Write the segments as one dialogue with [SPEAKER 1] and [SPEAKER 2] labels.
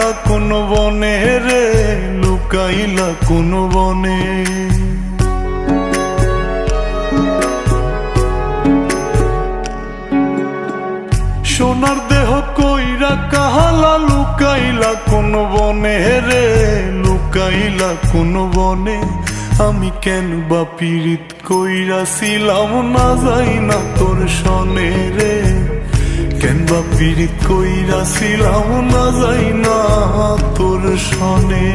[SPEAKER 1] লুকাইলা কোন বনে রে, লুকাইলা কোন বনে। সোনার দেহ কইরা কাহালা, লুকাইলা কোন বনে রে, লুকাইলা কোন বনে। আমি কেন বা পীড়িত কইরাছিলাম না যাই না তোর সনে রে, কেন বা পীড়িত কইরাছিলাম না যাই না তোর সনে।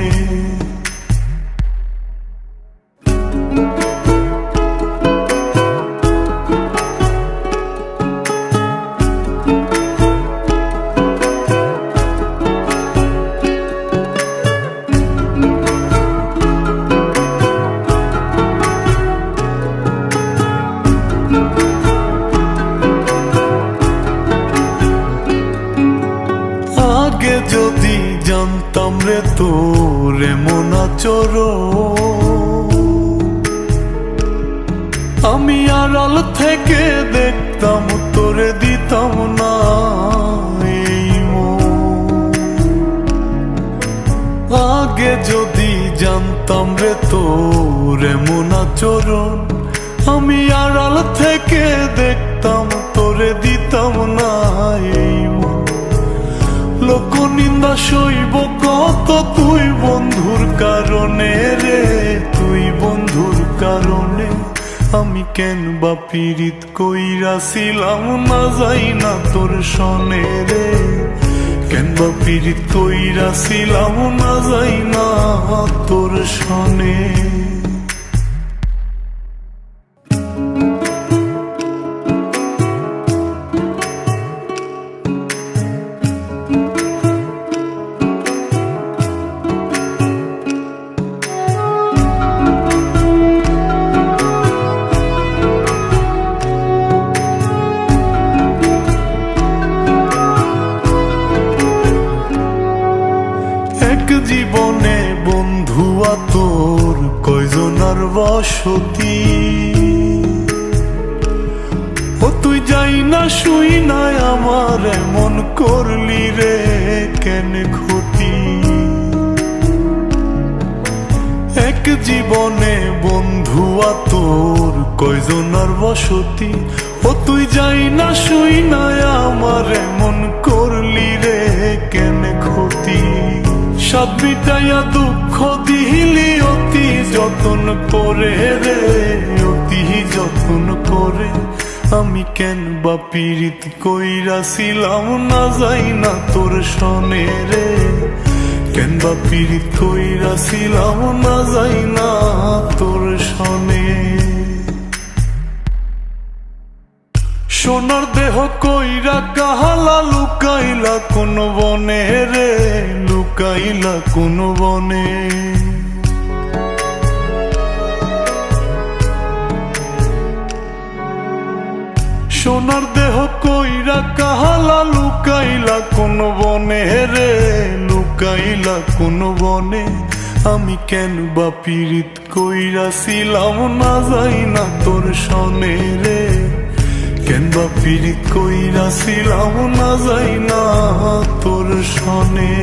[SPEAKER 1] আগে যদি জানতাম রে তোর এমন আচরণ, আমি আড়াল থেকে দেখতাম তোরে দিতাম না এই মন। আগে যদি জানতাম রে তোর এমন আচরণ, আমি আড়াল থেকে দেখতাম তোরে দিতাম না এই মন। লোক নিন্দা সইব কত তুই বন্ধুর কারণে রে, তুই বন্ধুর কারণে। আমি কেন বা পীড়িত কইরাছিলাম না যাই না তোর সনে রে, কেন বা পীড়িত কইরাছিলাম না যাই না তোর সনে। জীবনে বন্ধুয়া তোর কয়জনার বসতি, ও তুই যাই না শুই নাই আমার এমন করলি রে কেন ক্ষতি। এক জীবনে বন্ধুয়া তোর কয়জনার বসতি, ও তুই যাই না শুই নাই আমার এমন করলি রে কেন ক্ষতি। সাত মিটাইয়া দুঃখ দিলি অতি যতন করে রে, অতি যতন করে। আমি কেন বা পীড়িত কইরাছিলাম না যাই না তোর সনে রে, কেন বা পীড়িত কইরাছিলাম না যাই না তোর সনে। সোনার দেহ কইরা কাহালা, লুকাইলা কোন বনে রে, লুকাইলা কোন বনে। সোনার দেহ কইরা কাহালা, লুকাইলা কোন বনে রে, লুকাইলা কোন বনে। আমি কেন বা পীড়িত কইরাছিলাম না যাই না তোর সনে রে, কেন বা পীড়িত কইরাছিলাম না যাই না তোর সনে।